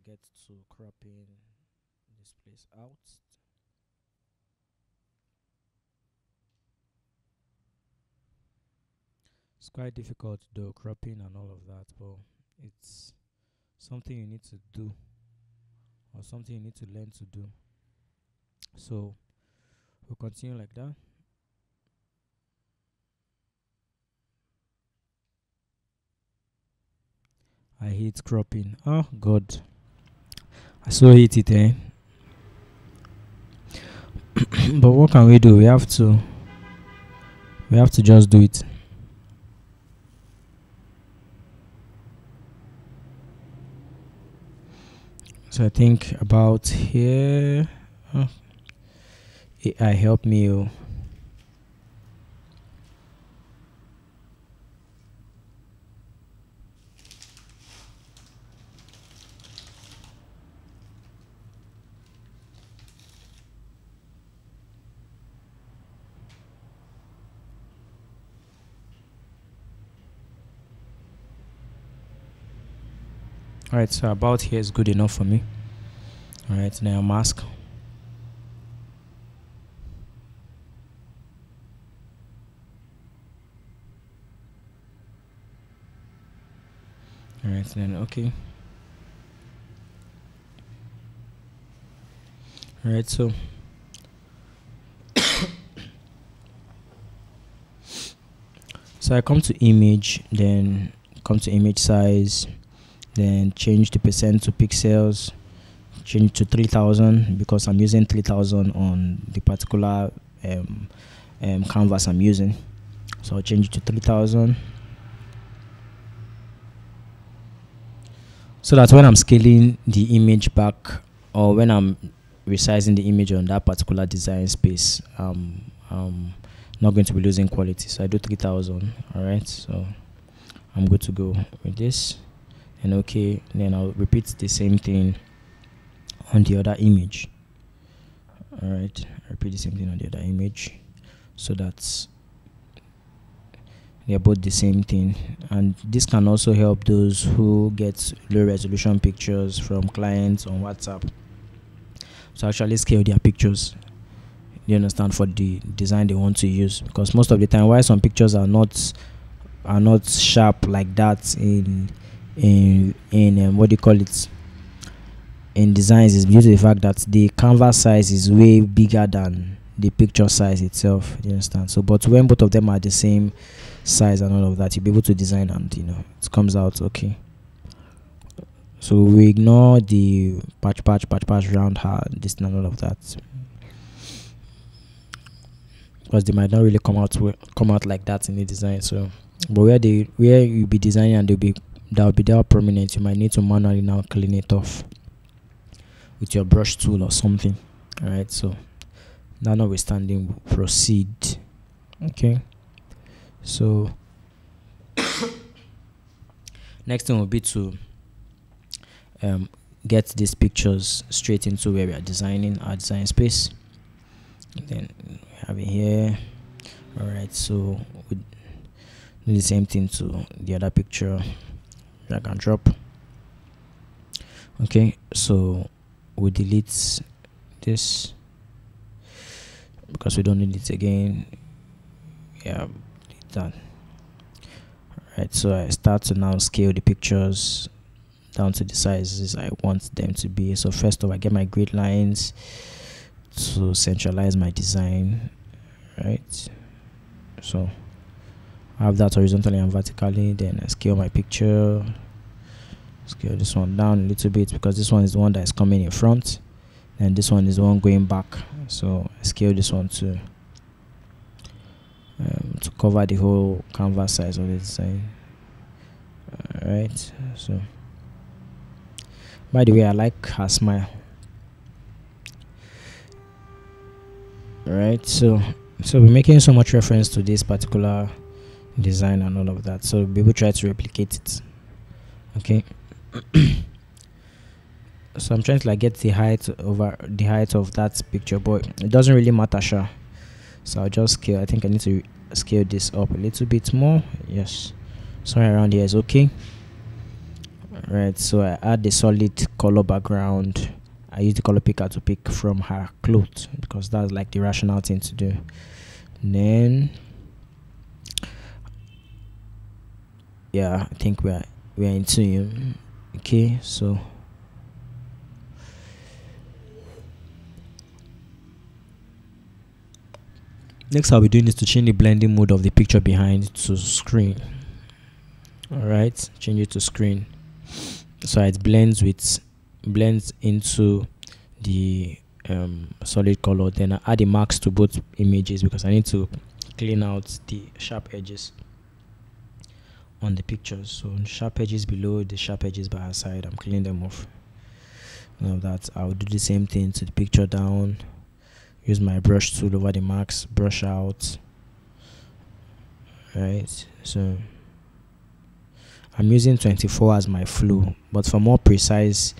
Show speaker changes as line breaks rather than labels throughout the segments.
get to cropping this place out. It's quite difficult though, cropping and all of that, but it's something you need to do, or something you need to learn to do. So we'll continue like that. I hate cropping. Oh god, I so hate it, eh? But what can we do? We have to just do it. So I think about here. Oh, AI help me. Oh. Alright, so about here is good enough for me. Alright, now mask. Alright, then okay. Alright, so I come to image, then come to image size, then change the percent to pixels, change to 3000 because I'm using 3000 on the particular canvas I'm using. So I'll change it to 3000 so that when I'm scaling the image back, or when I'm resizing the image on that particular design space, not going to be losing quality. So I do 3000. All right, so I'm good to go with this, and okay, then I'll repeat the same thing on the other image. All right, repeat the same thing on the other image, so that they're both the same thing. And this can also help those who get low resolution pictures from clients on WhatsApp to actually scale their pictures, you understand, for the design they want to use. Because most of the time, why some pictures are not sharp like that in what do you call it, in designs, is due to the fact that the canvas size is way bigger than the picture size itself, you understand. So but when both of them are the same size and all of that, you'll be able to design, and it comes out okay. So we ignore the patch round hard, this and all of that, because they might not really come out like that in the design. So but where you'll be designing and that'll be there prominent, you might need to manually now clean it off with your brush tool or something. All right, so now notwithstanding, we'll proceed. Okay, so next thing will be to get these pictures straight into where we are designing our design space. And then we have it here. All right, so we do the same thing to the other picture, drag and drop. Okay, so we delete this because we don't need it again. Yeah, delete that. Alright, so I start to now scale the pictures down to the sizes I want them to be. So first of all, I get my grid lines to centralize my design. Right, so I have that horizontally and vertically. Then I scale my picture, scale this one down a little bit because this one is the one that is coming in front, and this one is the one going back. So I scale this one to cover the whole canvas size of the design. Alright, so by the way, I like her smile. Alright, so we're making so much reference to this particular design and all of that, so people try to replicate it. Okay. So I'm trying to like get the height of that picture, but it doesn't really matter, sure. So I'll just scale. I think I need to scale this up a little bit more. Yes, somewhere around here is okay. right? So I add the solid color background. I use the color picker to pick from her clothes because that's like the rational thing to do. And then yeah, I think we are in tune. Okay, so next I'll be doing is to change the blending mode of the picture behind to screen. Alright, change it to screen so it blends into the solid color. Then I add the marks to both images because I need to clean out the sharp edges on the pictures. So sharp edges below, the sharp edges by our side, I'm cleaning them off. Now that I'll do the same thing to the picture down. Use my brush tool over the marks, brush out. Right, so I'm using 24 as my flow, but for more precise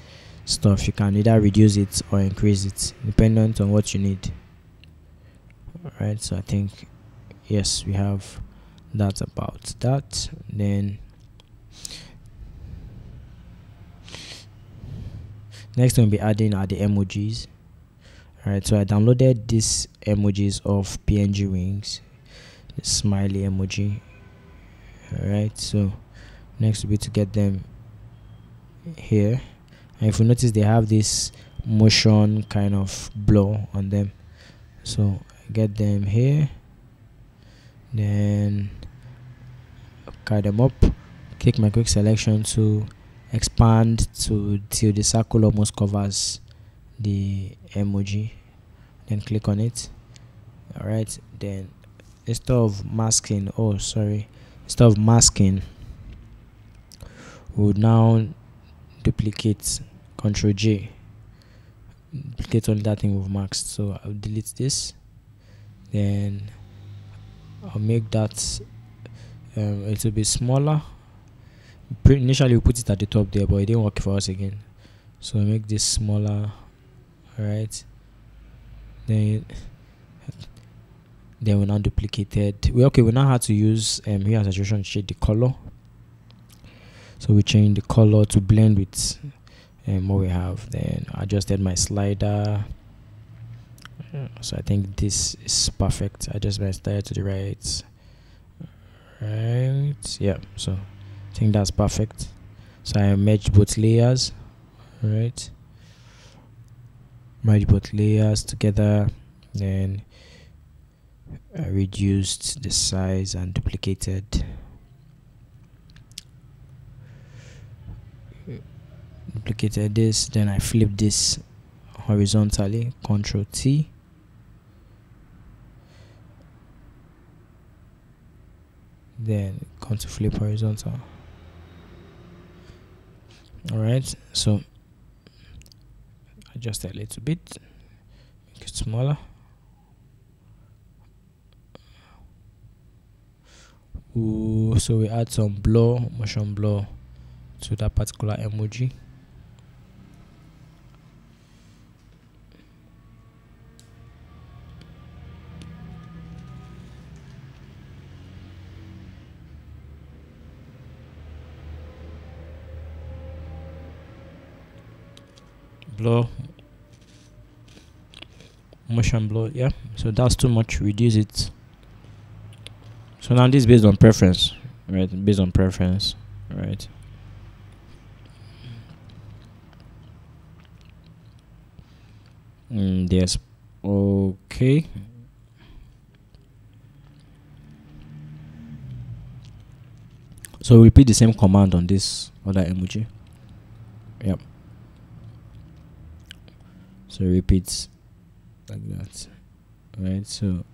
stuff you can either reduce it or increase it dependent on what you need. Alright, so I think yes, we have that about that. Then next we'll be adding are the emojis. Alright, so I downloaded these emojis of PNG wings, the smiley emoji. Alright, so next will be to get them here, and if you notice they have this motion kind of blur on them, so get them here, then carry them up, click my quick selection to expand till the circle almost covers the emoji, then click on it. Alright, then instead of masking, we'll now duplicate, Ctrl J, duplicate only that thing we've masked. So I'll delete this, then I'll make that a little bit smaller. Initially we put it at the top there, but it didn't work for us again, so I'll make this smaller. Alright, then we now duplicated. We now have to use here as saturation to change the color. So we change the color to blend with what we have. Then I adjusted my slider. So I think this is perfect. I adjust my slider to the right. Right. Yeah. So I think that's perfect. So I merged both layers. Right. Merge both layers together. Then I reduced the size and duplicated. Duplicated this, then I flip this horizontally, Ctrl T. Then come to flip horizontal. Alright, so adjust that a little bit, make it smaller. Ooh, so we add some blur, motion blur to that particular emoji. Blur, motion blur, yeah. So that's too much, reduce it. So now this is based on preference, right? Based on preference, right? Yes, okay. So repeat the same command on this other emoji. Yep. So repeat like that. Right, so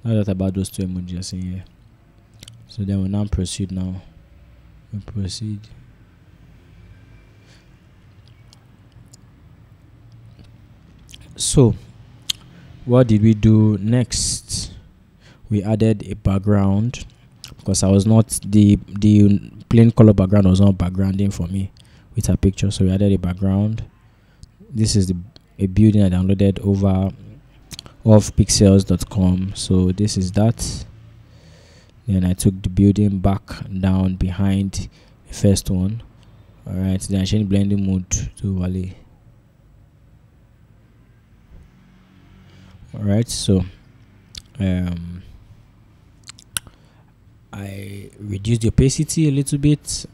now that about those two emojis in here. So then we'll now proceed now. We'll proceed. So what did we do next? We added a background because I was not the plain color background was not backgrounding for me with a picture, so we added a background. This is a building I downloaded over offpixels.com. So this is that. Then I took the building back down behind the first one. All right, then I change blending mode to overlay. All right, so I reduced the opacity a little bit.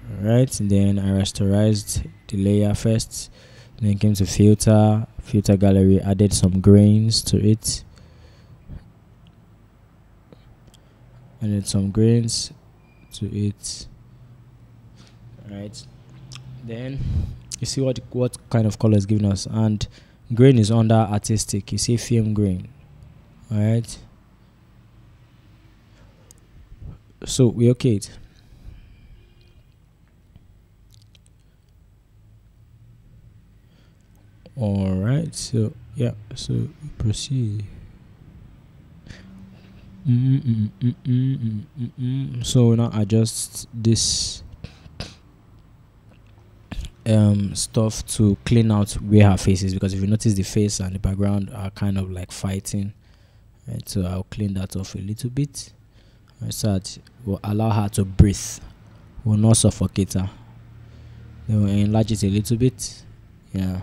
All right, and then I rasterized the layer first. Then came to filter gallery, added some grains to it. Added some grains to it. Right, then you see what kind of color is giving us, and grain is under artistic. You see film grain. All right, so we okay it. All right, so yeah, so we proceed. So now adjust this stuff to clean out where her face is, because if you notice the face and the background are kind of like fighting, right? So I'll clean that off a little bit, right, so that will allow her to breathe, will not suffocate her. Then we'll enlarge it a little bit. Yeah.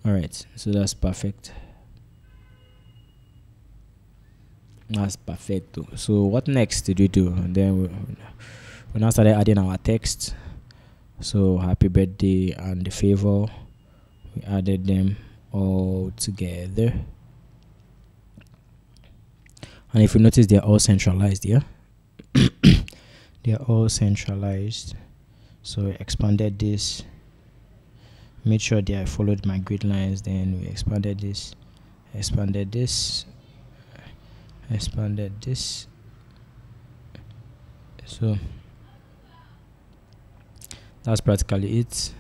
All right, so that's perfect. That's perfect. So what next did we do? And then we now started adding our text. So happy birthday and the favor, we added them all together. And if you notice, they're all centralized here. They're all centralized. So we expanded this, made sure that I followed my grid lines. Then we expanded this, expanded this, expanded this. So that's practically it.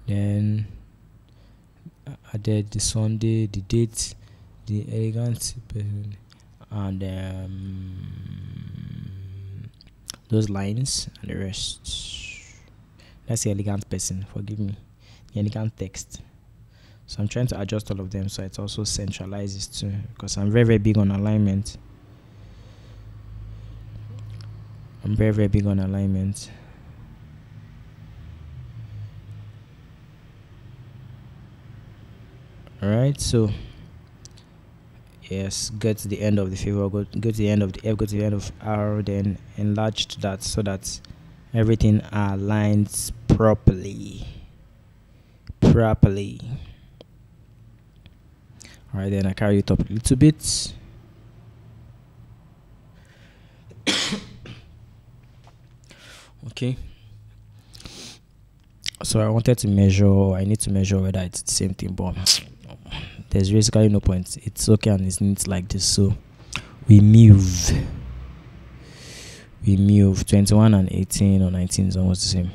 Then added the Sunday, the date, the elegant, and those lines and the rest. That's the elegant person, forgive me, the elegant text. So I'm trying to adjust all of them so it also centralizes too, because I'm very big on alignment. I'm very big on alignment. All right, so yes, go to the end of the favor, go to the end of the F, go to the end of R, then enlarge that so that everything aligns properly. All right, then I carry it up a little bit. Okay, so I wanted to measure, I need to measure whether it's the same thing, but there's basically no point. It's okay and it's neat like this. So we move 21 and 18 or 19 is almost the same.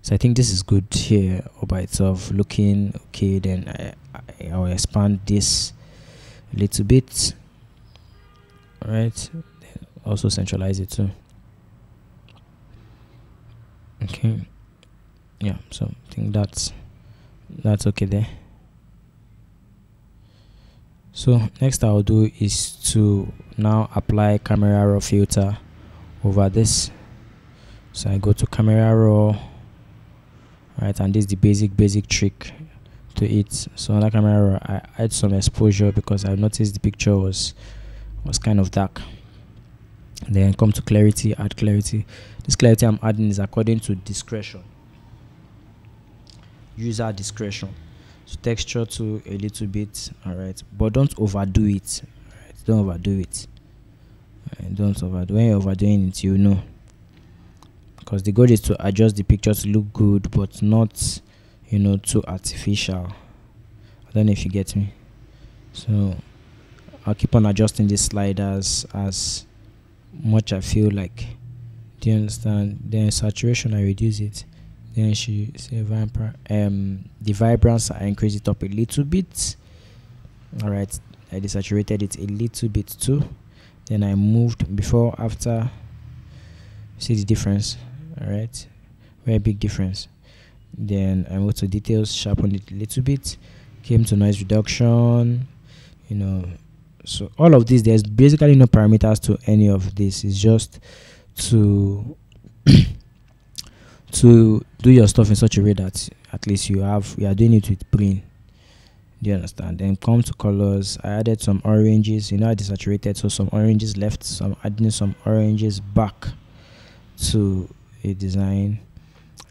So I think this is good here all by itself, looking okay. Then I'll expand this a little bit. All right, also centralize it too. Okay, yeah, so I think that's okay there. So next I'll do is to now apply camera raw filter over this. So I go to camera raw, right, and this is the basic trick to it. So on that camera raw, I add some exposure because I noticed the picture was kind of dark. Then come to clarity, add clarity. This clarity I'm adding is according to discretion, user discretion. So texture to a little bit, all right, but don't overdo it. All right, don't overdo it. Don't overdo. When you're overdoing it, you know, because the goal is to adjust the picture to look good, but not, you know, too artificial. I don't know if you get me. So I'll keep on adjusting these sliders as much I feel like. Do you understand? Then saturation, I reduce it. Then she say the vibrance, I increase it up a little bit. All right, I desaturated it a little bit too. Then I moved before, after. See the difference? All right, very big difference. Then I moved to details, sharpened it a little bit. Came to noise reduction. You know, so all of this, there's basically no parameters to any of this. It's just to to do your stuff in such a way that at least you are doing it with brain. Do you understand? Then come to colors. I added some oranges. I desaturated, so some oranges left. So I'm adding some oranges back to a design.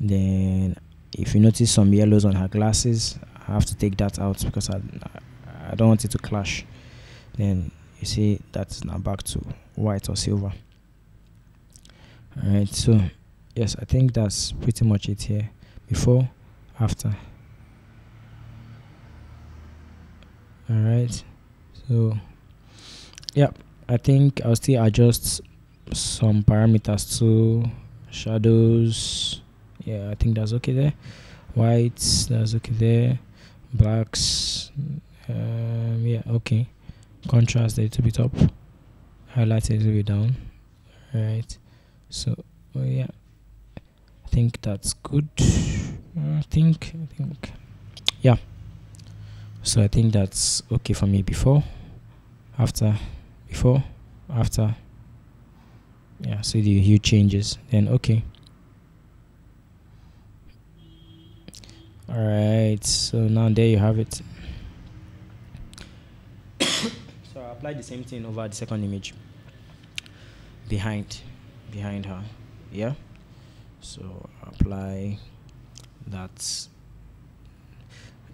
Then if you notice some yellows on her glasses, I have to take that out because I don't want it to clash. Then you see that's now back to white or silver. Alright, so yes, I think that's pretty much it here. Before, after. Alright, so yeah, I think I'll still adjust some parameters to shadows. Yeah, I think that's okay there. Whites, that's okay there. Blacks, yeah, okay. Contrast a little bit up, highlight a little bit down. Alright, so yeah, I think that's good. I think yeah, so I think that's okay for me. Before, after, before, after. Yeah, see the hue changes. Then okay. Alright, so now there you have it. So I applied the same thing over the second image behind her. Yeah, so apply that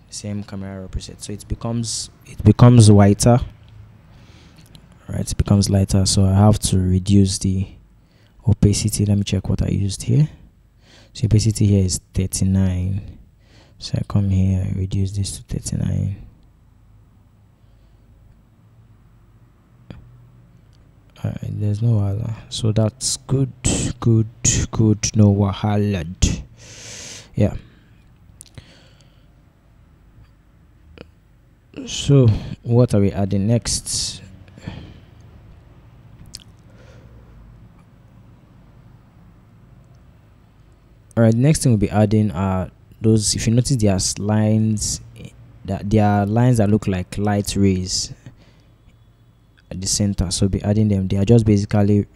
same camera preset, so it becomes whiter. Right, it becomes lighter, so I have to reduce the opacity. Let me check what I used here. So opacity here is 39, so I come here, I reduce this to 39. Alright, there's no wahala, so that's good, no wahala. Yeah, so what are we adding next? Alright, next thing we'll be adding are those, if you notice there's lines, that there are lines that look like light rays at the center, so we'll be adding them. They are just basically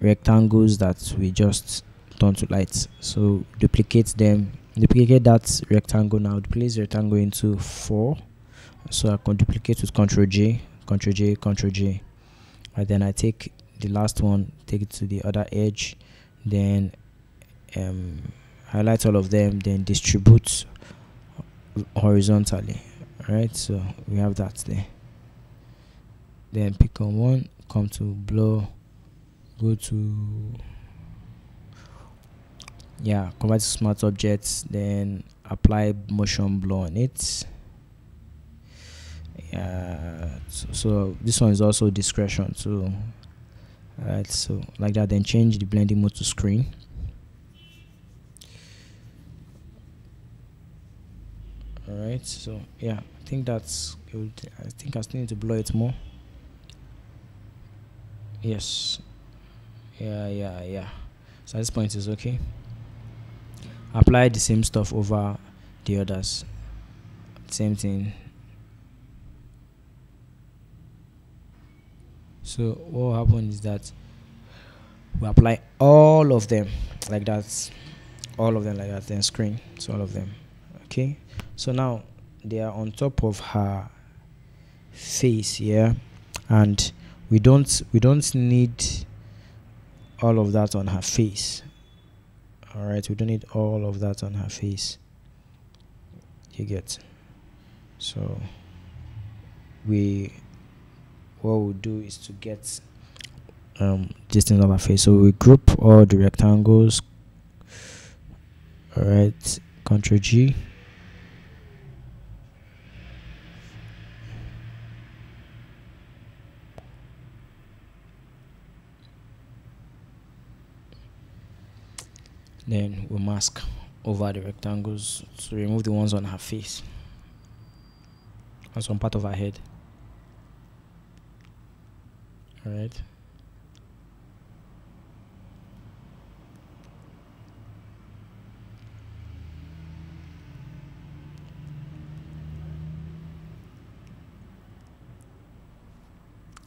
rectangles that we just turn to light. So duplicate that rectangle. Now place rectangle into 4, so I can duplicate with Ctrl J, Ctrl J, Ctrl J, and then I take the last one, take it to the other edge, then highlight all of them, then distribute horizontally. Alright, so we have that there. Then pick on one, come to blur, go to convert to smart objects, then apply motion blur on it. So this one is also discretion, so alright, so like that. Then change the blending mode to screen. Alright, so yeah, I think that's good. I think I still need to blur it more. Yes, yeah, so at this point is okay. Apply the same stuff over the others, same thing. So what will happen is that we apply all of them like that, then screen, so all of them. Okay, so now they are on top of her face here, and we don't need all of that on her face. Alright, we don't need all of that on her face, you get. So what we'll do is to get distance of her face, so we group all the rectangles. Alright, Ctrl G, then we'll mask over the rectangles to remove the ones on her face and some part of her head. Alright,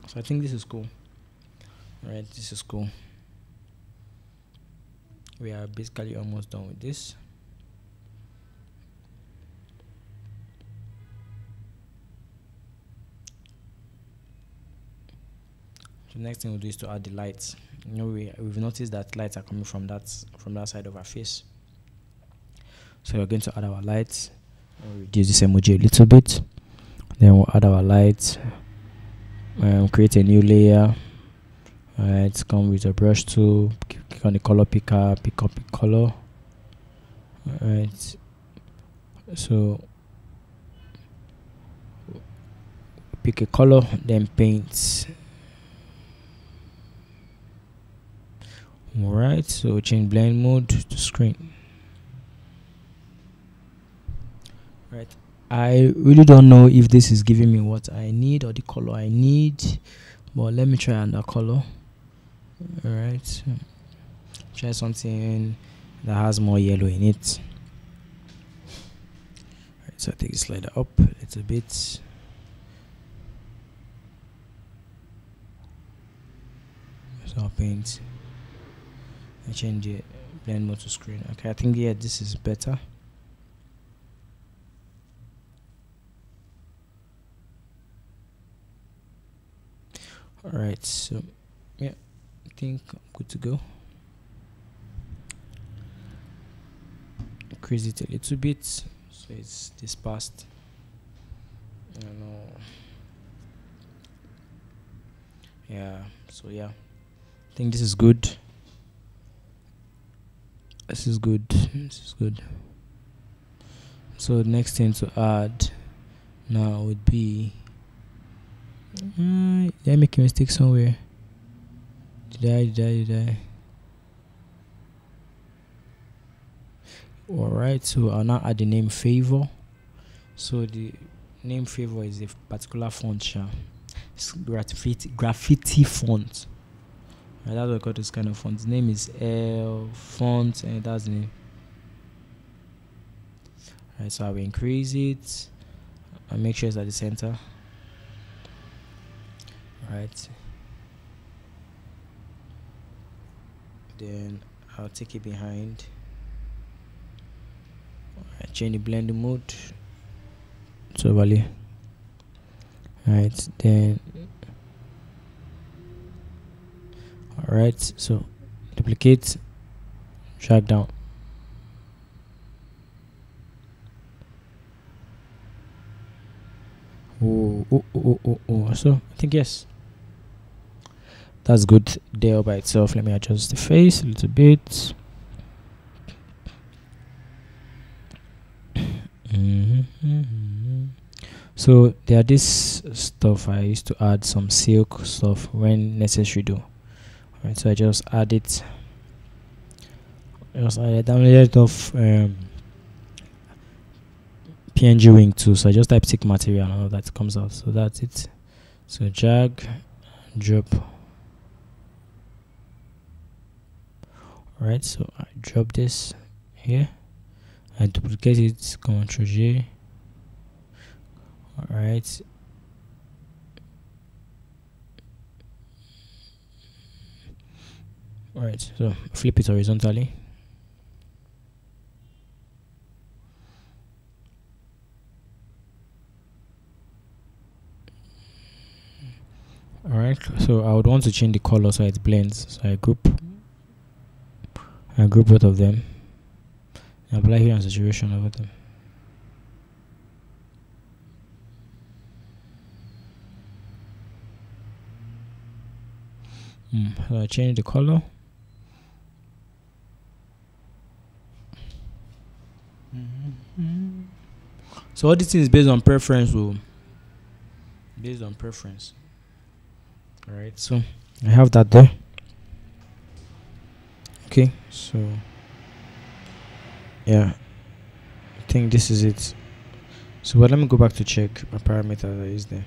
so I think this is cool. Alright, this is cool. we are basically almost done with this. The next thing we'll do is to add the lights. We've noticed that lights are coming from that side of our face. So we're going to add our lights. We'll reduce this emoji a little bit. Then we'll add our lights. Create a new layer. Alright, come with a brush tool. Click on the color picker. Pick up the color. Alright. So pick a color, then paint. Alright, so change blend mode to screen. Right, I really don't know if this is giving me what I need or the color I need, but let me try another color. Alright, try something that has more yellow in it. Alright, so I take the slider up a little bit. So I'll paint. I change the blend mode to screen. Okay, I think this is better. Alright, so yeah, I think I'm good to go. Increase it a little bit so it's dispersed. I don't know. Yeah, so yeah, I think this is good. This is good. This is good. So the next thing to add now would be, did I make a mistake somewhere? Did I? Alright, so I'll now add the name Favor. So the name Favor is a particular font. It's graffiti font. Right, that's what I call this kind of font. The name is L font, and that's the name. Alright, so I will increase it and make sure it's at the center. Right, then I'll take it behind. Alright, change the blending mode to overlay. Right, then alright, so duplicate, drag down. So I think yes, that's good there by itself. Let me adjust the face a little bit. So there are this stuff I used to add some silk stuff when necessary though. Alright, so I just add it. I downloaded it off PNG Wing too. So I just type thick material and all that comes out. So that's it. So drag, drop. Alright, so I drop this here. I duplicate it, Ctrl J. Alright. Alright, so flip it horizontally. Alright, so I would want to change the color so it blends. So I group both of them. Apply here and saturation over them. So I change the color. So all this is based on preference. Based on preference. Alright, so I have that there. Okay, so yeah, I think this is it. So let me go back to check my parameters I used there.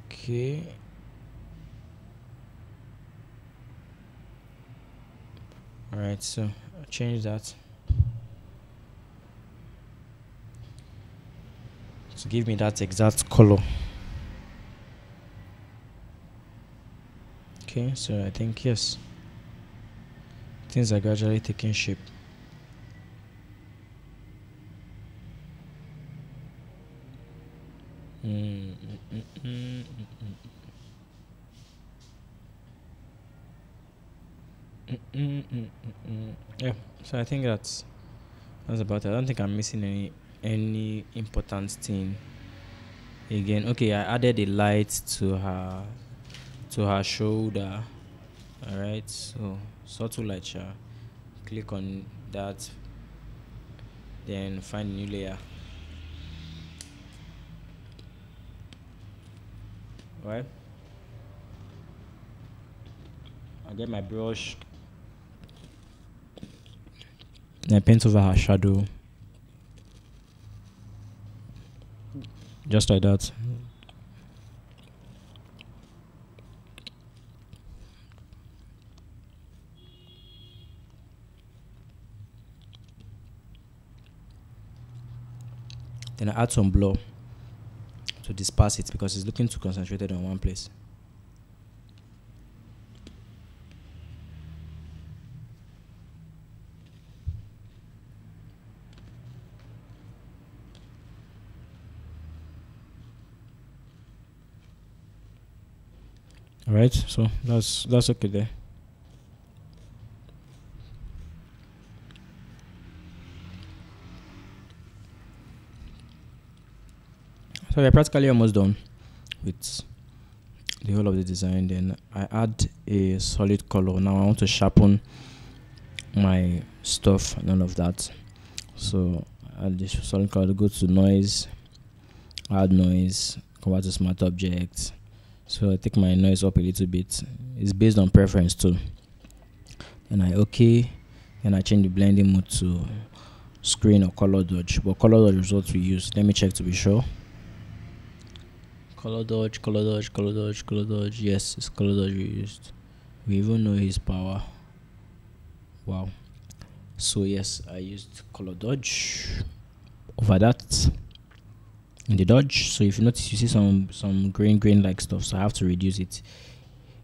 Okay. Alright, so I'll change that to give me that exact color. Okay, so I think yes. Things are gradually taking shape. Mm, mm, mm, mm, Yeah, so I think that's about it. I don't think I'm missing any important thing. Again, okay, I added a light to her shoulder. All right, so subtle light. Click on that, then find a new layer. All right, I get my brush. And I paint over her shadow, just like that. Then I add some blur to disperse it because it's looking too concentrated on one place. All right, so that's okay there. So we're practically almost done with the whole of the design. Then I add a solid color. Now I want to sharpen my stuff and all of that. So add this solid color, go to noise, add noise, convert to smart objects. So I take my noise up a little bit. It's based on preference too. Then I okay, and I change the blending mode to screen or color dodge. But color dodge is what we use. Let me check to be sure. Color dodge, color dodge, color dodge, color dodge. Yes, it's color dodge we used. We even know his power. Wow. So yes, I used color dodge over that in the dodge. So if you notice, you see some grain like stuff. So I have to reduce it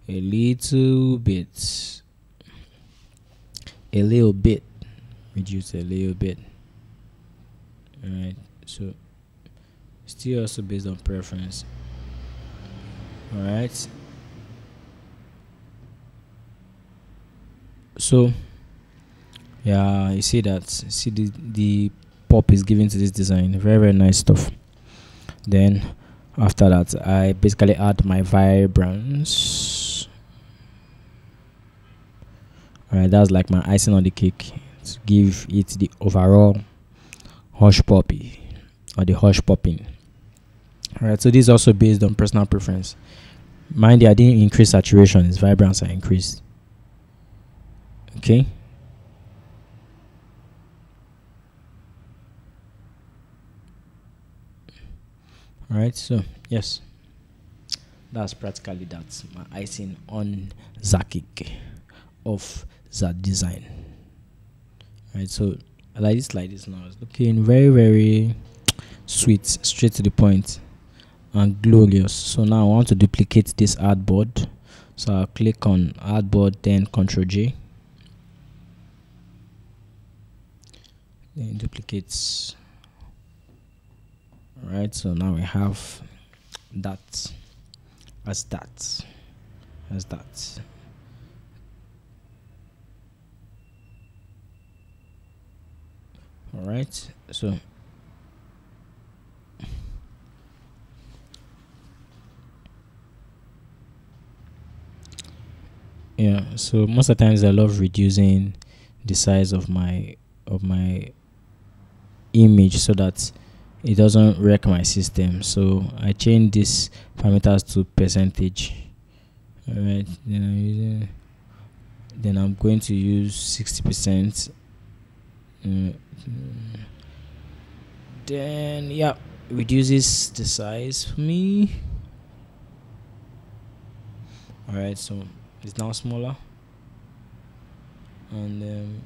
a little bit. Reduce a little bit. All right. So still also based on preference. All right. So yeah, you see that. See the pop is given to this design. Very nice stuff. Then after that, I basically add my vibrance. All right, that's like my icing on the cake to give it the overall hush poppy or the hush popping. All right, so this is also based on personal preference. Mind you, I didn't increase saturation; its vibrance I increased. Okay. All right, so yes, that's practically that. My icing on the cake of that design. All right, so I like this now. It's looking very sweet, straight to the point, and glorious. So now I want to duplicate this artboard. So I'll click on artboard, then Ctrl J. Then duplicates. All right, so now we have that as that. All right, so yeah, so most of the times I love reducing the size of my image so that it doesn't wreck my system. So I change this parameters to percentage. All right, then I'm going to use 60%. Then yeah, reduces the size for me. All right, so it's now smaller, and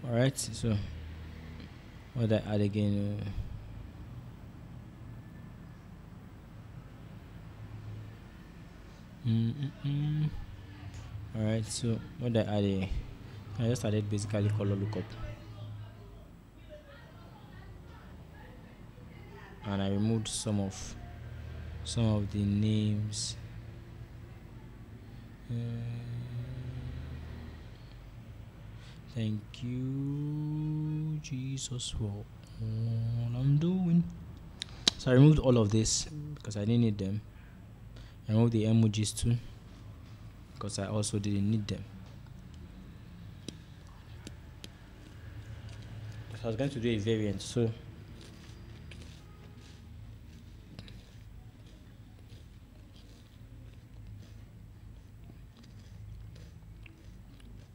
all right, so what I add again. Alright, so what I added, I just added basically color lookup, and I removed some of the names. Thank you, Jesus, for all I'm doing. So I removed all of this because I didn't need them. I removed the emojis too because I also didn't need them. So I was going to do a variant. So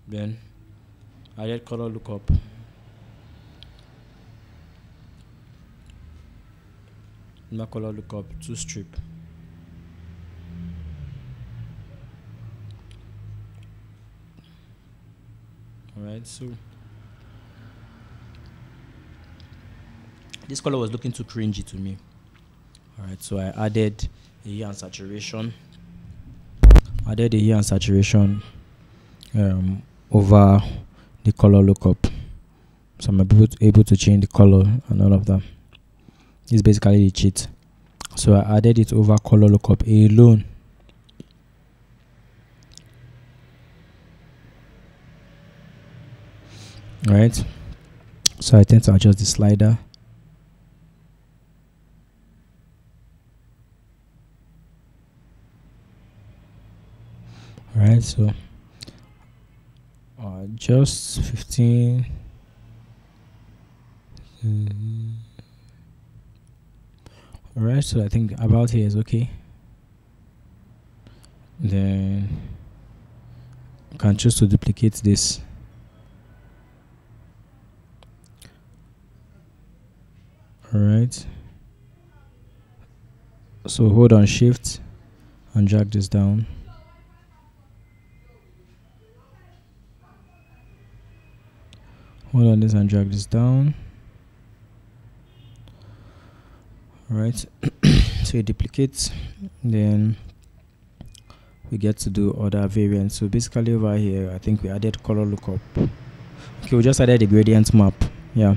then I added color lookup. My color lookup to strip. Alright, so this color was looking too cringy to me. Alright, so I added a hue and saturation. Over the color lookup. So I'm able to change the color and all of that. This is basically the cheat. So I added it over color lookup alone. Right. So I tend to adjust the slider. Alright, so just 15. Alright, so I think about here is okay. Then you can choose to duplicate this. Alright, so hold on shift and drag this down. Hold on this and drag this down. Alright, so you duplicate, then we get to do other variants. So basically over here I think we added color lookup. Okay, we just added the gradient map. Yeah,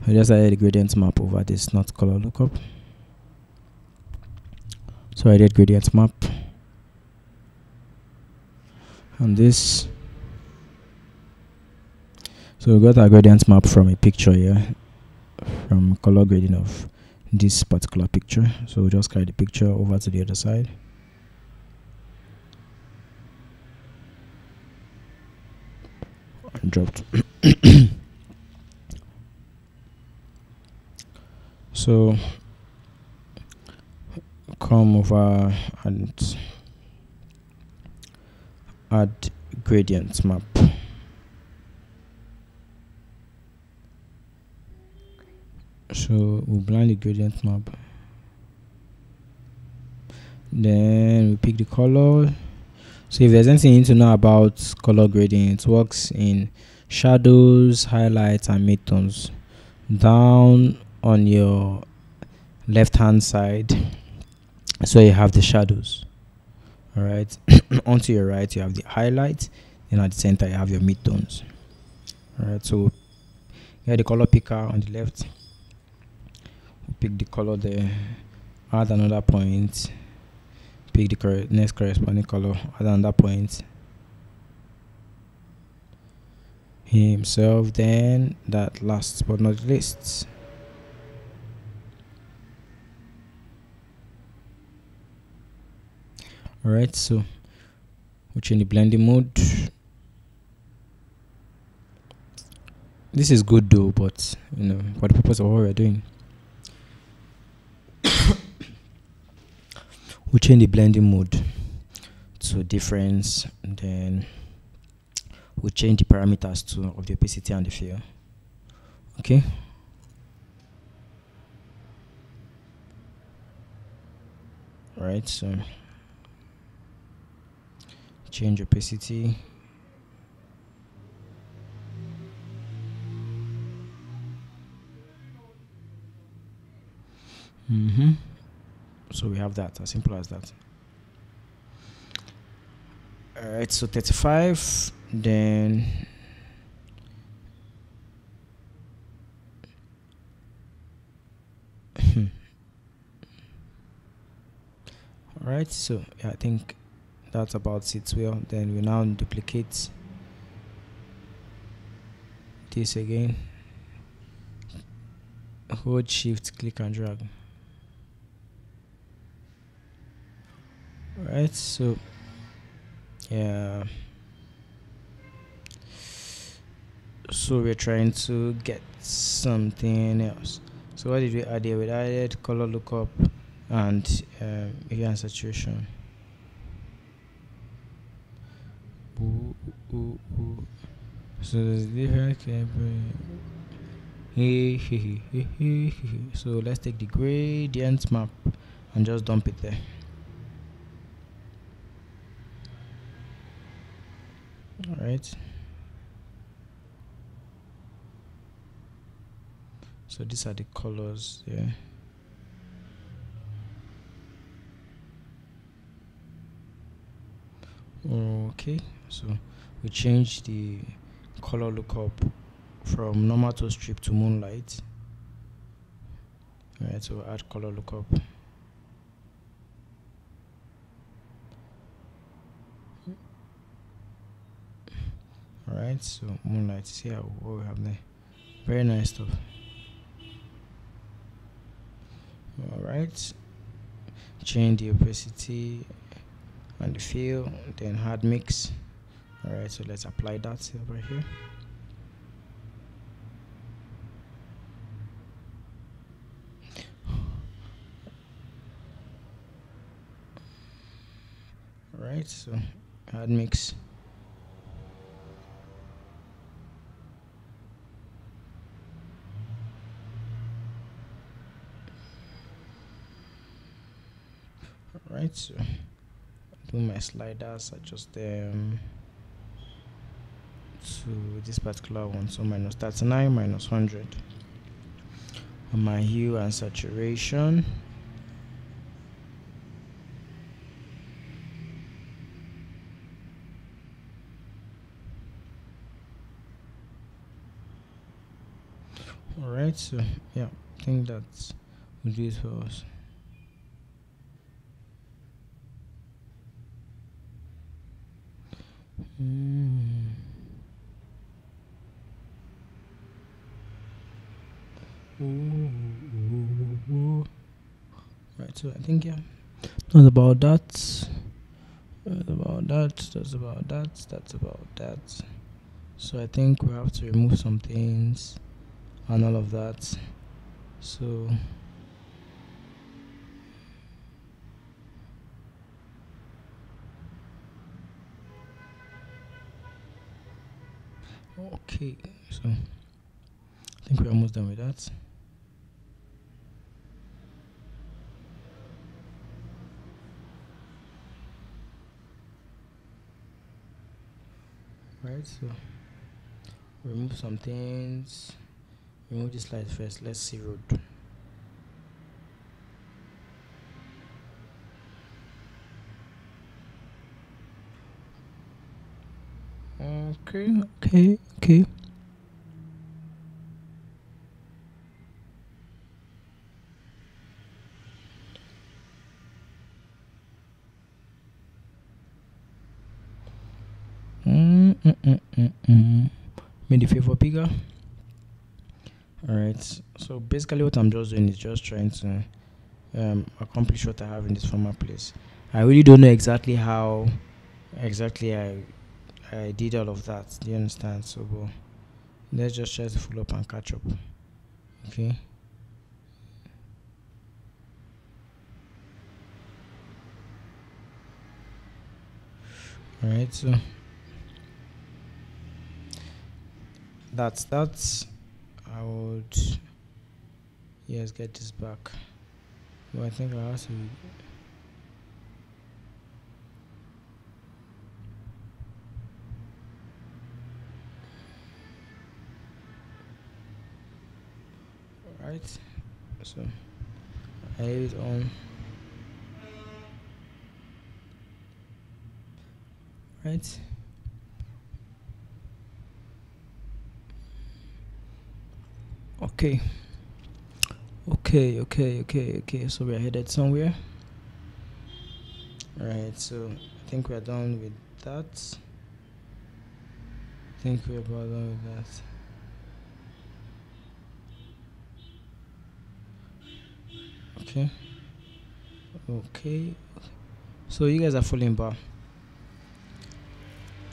we just added the gradient map over this, not color lookup. So I did gradient map, and this. So we got our gradient map from a picture here, from color grading of this particular picture. So we'll just carry the picture over to the other side. And dropped. So come over and add gradient map. So we'll blind the gradient map. Then we pick the color. So if there's anything you need to know about color grading, it works in shadows, highlights, and midtones. Down on your left hand side, so you have the shadows. Alright, onto your right you have the highlights, and at the center you have your midtones. Alright, so you have the color picker on the left. Pick the color there, add another point, pick the next corresponding color, add another point, himself, then that last but not least. Alright, so we change the blending mode. This is good though, but you know, for the purpose of what we're doing, we change the blending mode to difference, and then we change the parameters to of the opacity and the fill. Okay. Alright, so change opacity. So we have that, as simple as that. Alright, so 35, then alright, so yeah, I think that's about it. Well, then we now duplicate this again. Hold shift, click and drag. Alright, so yeah, so we're trying to get something else. So what did we add here? We added color lookup and hue and saturation. So there's different so let's take the gradient map and just dump it there. All right, so these are the colors there. Okay, so we change the color lookup from normal to strip to moonlight. All right, so add color lookup. All right, so moonlight. See how what we have there. Very nice stuff. All right, change the opacity and the fill, then hard mix. All right, so let's apply that over here. All right, so hard mix. All right, so do my sliders, adjust them to this particular one, so minus 39, minus 100 on my hue and saturation. All right, so yeah, I think that's will do it for us. Right, so I think yeah, that's about that. That's about that. That's about that. That's about that. So I think we have to remove some things and all of that. So okay, so I think we're almost done with that. Right, so remove some things. Remove this slide first. Let's see road. Okay. Made the favor bigger. Alright, so basically what I'm just doing is just trying to accomplish what I have in this format place. I really don't know exactly how exactly I did all of that. Do you understand? So but let's just try to follow up and catch up. Okay. Alright, so that's I would yes get this back. But I think I have to right. So I leave it on. right? Okay. Okay. So we're headed somewhere. Alright, so I think we're done with that. I think we're about done with that. Okay. Okay. So you guys are following bar.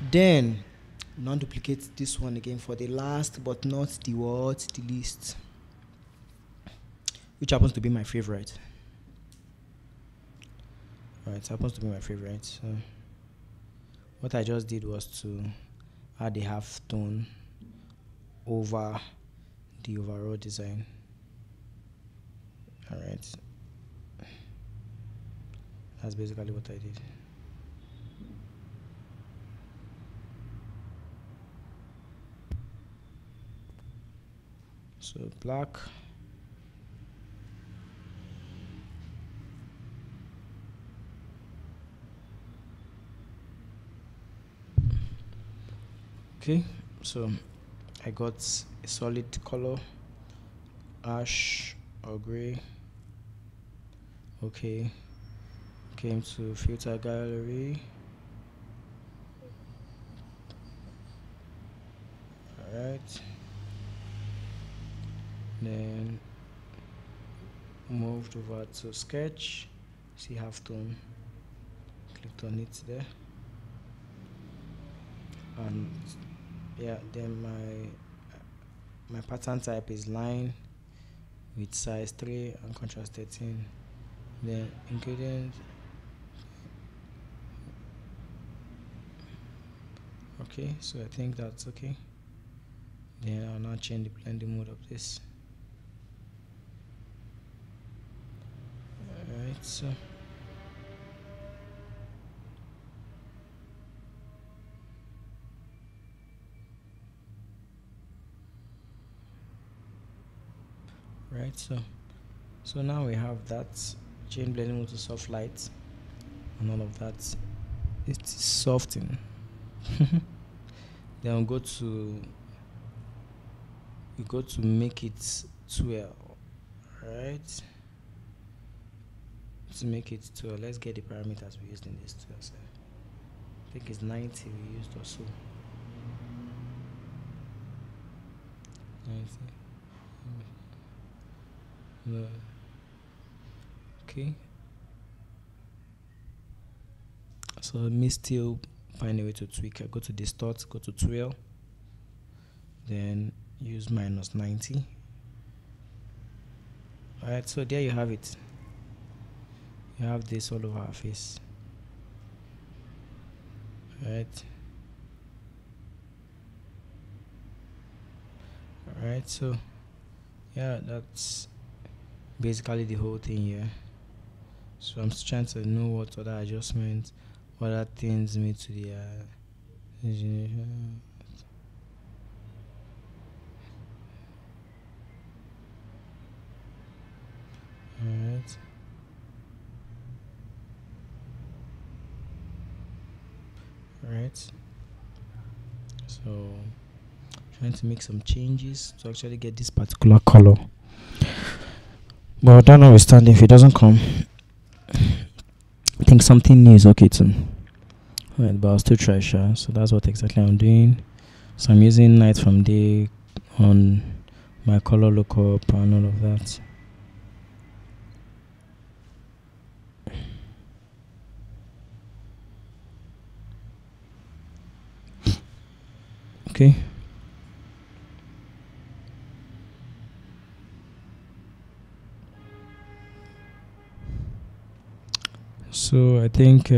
Then non-duplicate this one again for the last but not the what, the least, which happens to be my favorite. Right, it happens to be my favorite. So what I just did was to add a half tone over the overall design. Alright, that's basically what I did. So black. Okay, so I got a solid color, ash or gray. Okay, came to filter gallery. Alright, then moved over to sketch, see halftone, clicked on it there, and yeah, then my pattern type is line with size 3 and contrast 13. Then ingredient. Okay, so I think that's okay. Then I'll now change the blending mode of this. Alright, so right, so now we have that change blending mode to soft light and all of that. It's soften. Then we go to make it 12. Right, to make it 12, let's get the parameters we used in this 12. So I think it's 90 we used or so. 90. No. Okay, so let me still find a way to tweak. I go to distort, go to 12, then use minus 90. Alright, so there you have it. You have this all over our face. Alright. Alright, so yeah, that's basically the whole thing here. So I'm just trying to know what other adjustments, what other things made to the alright. Alright. So trying to make some changes to actually get this particular color. But that notwithstanding, if it doesn't come, I think something new is okay too. Right, but I'll still try sure. So that's what exactly I'm doing. So I'm using night from day on my color lookup and all of that. Okay. So I think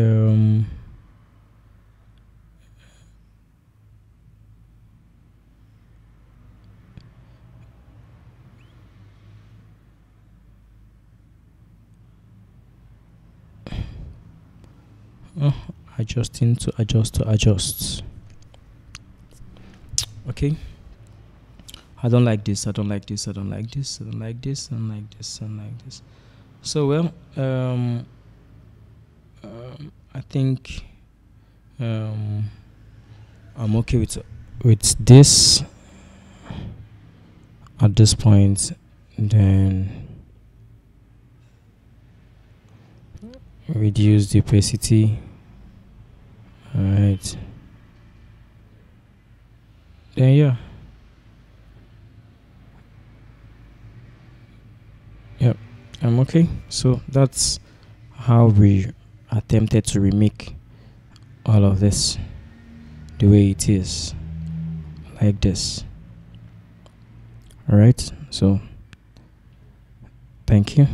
adjusting to adjust. Okay. I don't like this. I don't like this. I don't like this. I don't like this. I don't like this. I don't like this. So well, I think um I'm okay with this at this point. Then reduce the opacity. All right. Then yeah. Yep. I'm okay. So that's how we attempted to remake all of this the way it is, like this. All right. So thank you.